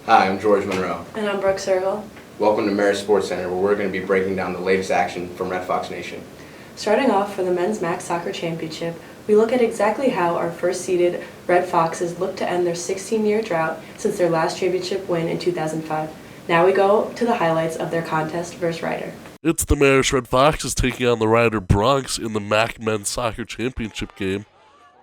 Hi, I'm George Munro. And I'm Brooke Cergol. Welcome to Marist Sports Center, where we're going to be breaking down the latest action from Red Fox Nation. Starting off for the Men's Max Soccer Championship, we look at exactly how our first-seeded Red Foxes look to end their 16-year drought since their last championship win in 2005. Now we go to the highlights of their contest versus Ryder. It's the Marist Red Foxes taking on the Ryder Bronx in the MAC Men's Soccer Championship game.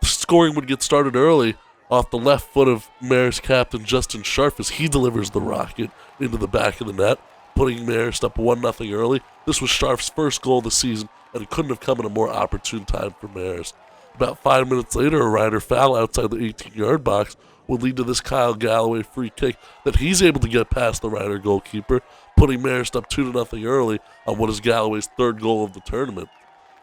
The scoring would get started early off the left foot of Marist captain Justin Scharf as he delivers the rocket into the back of the net, putting Marist up 1-0 early. This was Scharf's first goal of the season, and it couldn't have come at a more opportune time for Marist. About 5 minutes later, a Ryder foul outside the 18-yard box would lead to this Kyle Galloway free kick that he's able to get past the Ryder goalkeeper, putting Marist up 2-0 early on what is Galloway's third goal of the tournament.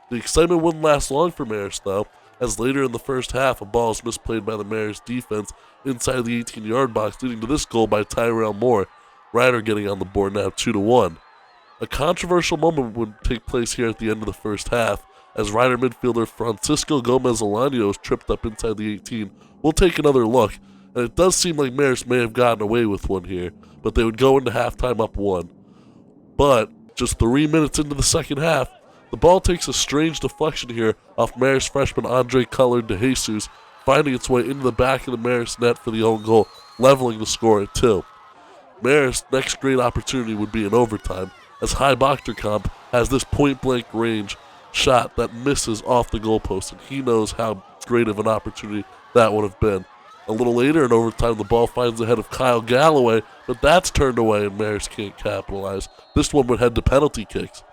The excitement wouldn't last long for Marist, though, as later in the first half, a ball is misplayed by the Marist defense inside the 18-yard box, leading to this goal by Tyrell Moore, Ryder getting on the board now 2-1. A controversial moment would take place here at the end of the first half, as Ryder midfielder Francisco Gomez-Alanos tripped up inside the 18. We'll take another look, and it does seem like Marist may have gotten away with one here, but they would go into halftime up 1. But just 3 minutes into the second half, the ball takes a strange deflection here off Marist freshman Andre Cullard de Jesus, finding its way into the back of the Marist net for the own goal, leveling the score at 2. Marist's next great opportunity would be in overtime, as High Bochterkamp has this point-blank range shot that misses off the goalpost, and he knows how great of an opportunity that would have been. A little later in overtime, the ball finds the head of Kyle Galloway, but that's turned away and Marist can't capitalize. This one would head to penalty kicks.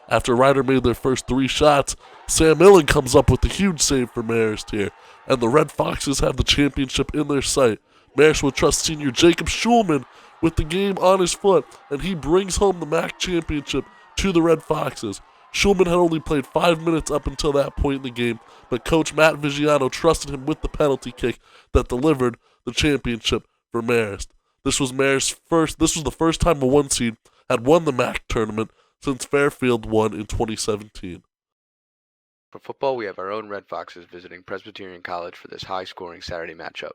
After Ryder made their first 3 shots, Sam Millen comes up with a huge save for Marist here, and the Red Foxes have the championship in their sight. Marist would trust senior Jacob Schulman with the game on his foot, and he brings home the MAC championship to the Red Foxes. Schulman had only played 5 minutes up until that point in the game, but coach Matt Vigiano trusted him with the penalty kick that delivered the championship for Marist. This was the first time a 1 seed had won the MAC tournament since Fairfield won in 2017. For football, we have our own Red Foxes visiting Presbyterian College for this high-scoring Saturday matchup.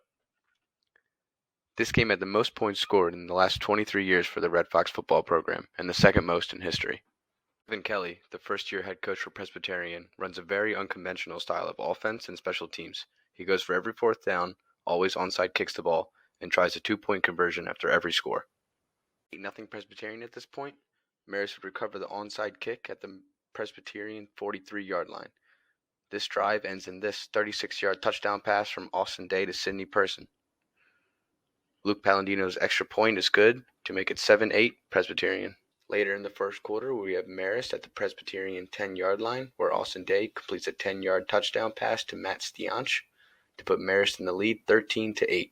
This game had the most points scored in the last 23 years for the Red Fox football program, and the second most in history. Evan Kelly, the first-year head coach for Presbyterian, runs a very unconventional style of offense and special teams. He goes for every 4th down, always onside kicks the ball, and tries a 2-point conversion after every score. 8-0 Presbyterian at this point. Marist would recover the onside kick at the Presbyterian 43-yard line. This drive ends in this 36-yard touchdown pass from Austin Day to Sidney Person. Luke Palladino's extra point is good to make it 7-8 Presbyterian. Later in the first quarter, we have Marist at the Presbyterian 10-yard line, where Austin Day completes a 10-yard touchdown pass to Matt Stianch to put Marist in the lead 13-8.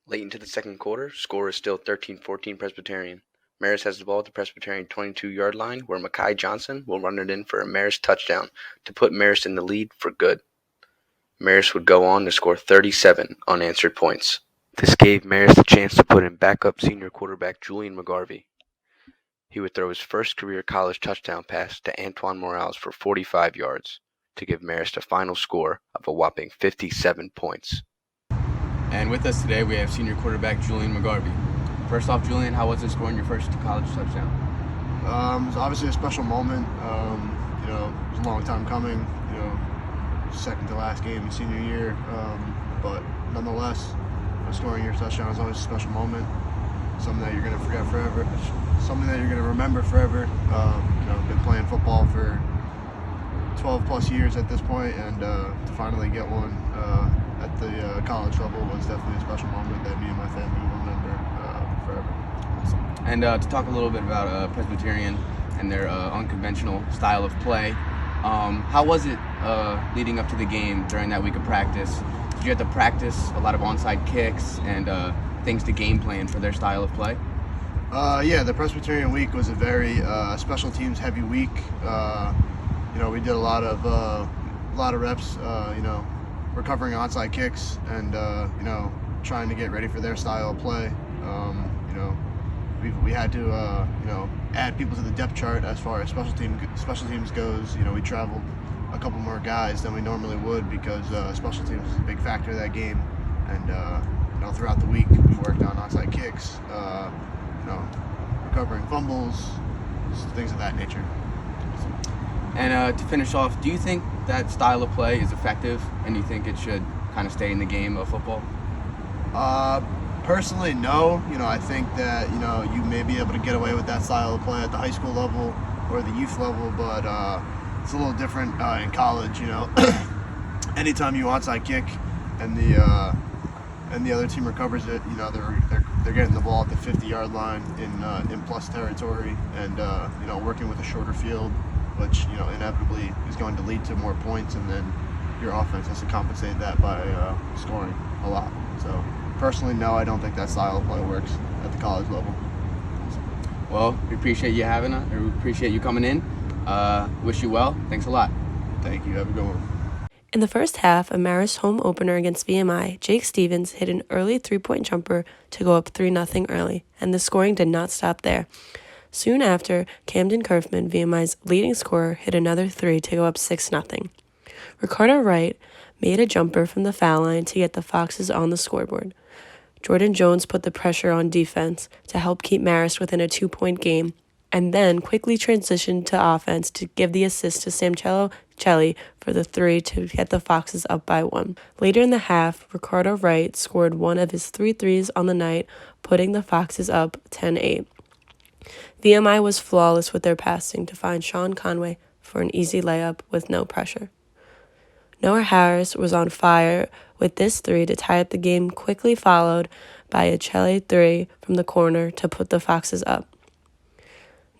Late into the second quarter, score is still 13-14 Presbyterian. Marist has the ball at the Presbyterian 22-yard line, where Makai Johnson will run it in for a Marist touchdown to put Marist in the lead for good. Marist would go on to score 37 unanswered points. This gave Marist a chance to put in backup senior quarterback Julian McGarvey. He would throw his first career college touchdown pass to Antoine Morales for 45 yards to give Marist a final score of a whopping 57 points. And with us today, we have senior quarterback Julian McGarvey. First off, Julian, how was it scoring your first college touchdown? It was obviously a special moment. It was a long time coming. Second to last game in senior year, but nonetheless, scoring your touchdown is always a special moment. Something that you're going to forget forever. Something that you're going to remember forever. Been playing football for 12 plus years at this point, and to finally get one at the college level was definitely a special moment that me and my family will remember forever. Awesome. And to talk a little bit about Presbyterian and their unconventional style of play, how was it leading up to the game during that week of practice? Did you have to practice a lot of onside kicks and things to game plan for their style of play? Yeah, the Presbyterian week was a very special teams heavy week. We did a lot of reps, recovering onside kicks and trying to get ready for their style of play. We had to add people to the depth chart as far as special teams goes. We traveled a couple more guys than we normally would because special teams is a big factor of that game, and throughout the week we worked on onside kicks, recovering fumbles, things of that nature. And to finish off, do you think that style of play is effective, and do you think it should kind of stay in the game of football? Personally, no. I think that you may be able to get away with that style of play at the high school level or the youth level, but it's a little different in college. Anytime you onside kick and the other team recovers it, they're getting the ball at the 50-yard line in plus territory, and working with a shorter field, which inevitably is going to lead to more points, and then your offense has to compensate that by scoring a lot. So personally, no, I don't think that style of play works at the college level. Well, we appreciate you having us, or we appreciate you coming in. Wish you well. Thanks a lot. Thank you. Have a good one. In the first half, a Marist home opener against VMI, Jake Stevens hit an early 3-point jumper to go up 3-0 early, and the scoring did not stop there. Soon after, Camden Kerfman, VMI's leading scorer, hit another 3 to go up 6-0. Ricardo Wright made a jumper from the foul line to get the Foxes on the scoreboard. Jordan Jones put the pressure on defense to help keep Marist within a 2-point game, and then quickly transitioned to offense to give the assist to Samcello Celli for the 3 to get the Foxes up by 1. Later in the half, Ricardo Wright scored one of his 3 threes on the night, putting the Foxes up 10-8. VMI was flawless with their passing to find Sean Conway for an easy layup with no pressure. Noah Harris was on fire with this 3 to tie up the game, quickly followed by a Celli 3 from the corner to put the Foxes up.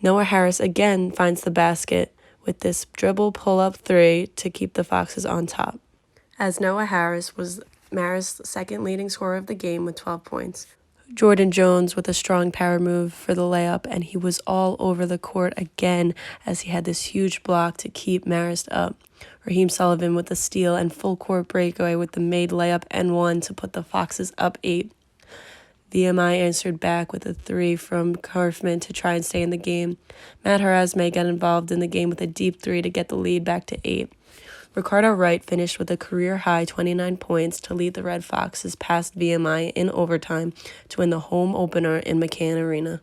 Noah Harris again finds the basket with this dribble pull-up 3 to keep the Foxes on top, as Noah Harris was Marist's second leading scorer of the game with 12 points. Jordan Jones with a strong power move for the layup, and he was all over the court again as he had this huge block to keep Marist up. Raheem Sullivan with a steal and full court breakaway with the made layup and 1 to put the Foxes up 8. VMI answered back with a 3 from Kerfman to try and stay in the game. Matt Harazme got involved in the game with a deep 3 to get the lead back to 8. Ricardo Wright finished with a career-high 29 points to lead the Red Foxes past VMI in overtime to win the home opener in McCann Arena.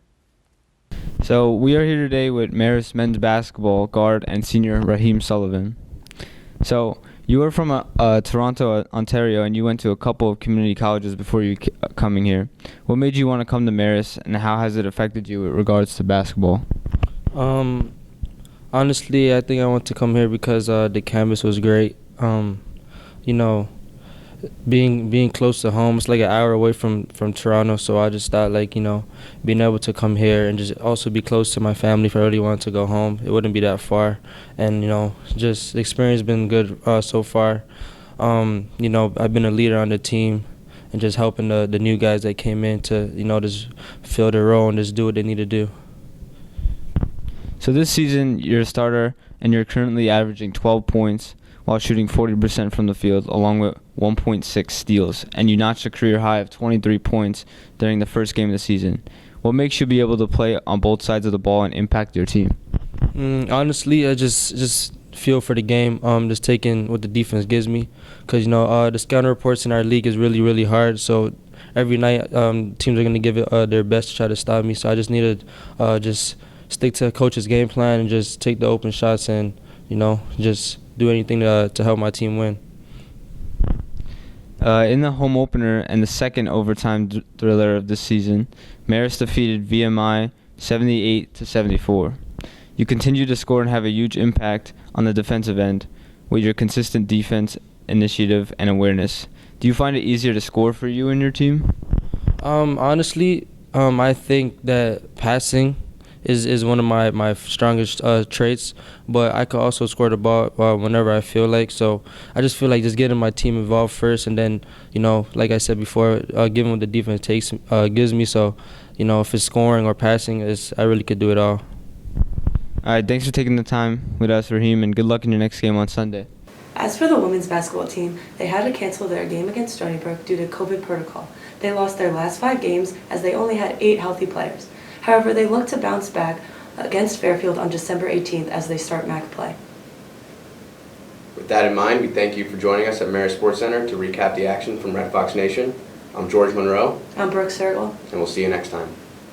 So we are here today with Marist men's basketball guard and senior Raheem Sullivan. So you are from Toronto, Ontario, and you went to a couple of community colleges before you coming here. What made you want to come to Marist, and how has it affected you with regards to basketball? Honestly, I think I want to come here because the campus was great. Being close to home, it's like an hour away from Toronto, so I just thought being able to come here and just also be close to my family if I really wanted to go home, it wouldn't be that far. And just the experience has been good so far. I've been a leader on the team and just helping the new guys that came in to just fill their role and just do what they need to do. So this season, you're a starter, and you're currently averaging 12 points while shooting 40% from the field, along with 1.6 steals, and you notched a career high of 23 points during the first game of the season. What makes you be able to play on both sides of the ball and impact your team? Honestly, I just feel for the game, just taking what the defense gives me, because the scouting reports in our league is really, really hard, so every night teams are going to give it their best to try to stop me, so I just need to just stick to coach's game plan and just take the open shots and just do anything to help my team win. In the home opener and the second overtime thriller of this season, Marist defeated VMI 78-74. You continue to score and have a huge impact on the defensive end with your consistent defense, initiative, and awareness. Do you find it easier to score for you and your team? Honestly, I think that passing is one of my strongest traits, but I could also score the ball whenever I feel like. So I just feel like just getting my team involved first, and then like I said before, giving what the defense gives me. So if it's scoring or passing, I really could do it all. All right, thanks for taking the time with us, Raheem, and good luck in your next game on Sunday. As for the women's basketball team, they had to cancel their game against Stony Brook due to COVID protocol. They lost their last 5 games as they only had 8 healthy players. However, they look to bounce back against Fairfield on December 18th as they start MAC play. With that in mind, we thank you for joining us at Marist Sports Center to recap the action from Red Fox Nation. I'm George Munro, I'm Brooke Cergol. and we'll see you next time.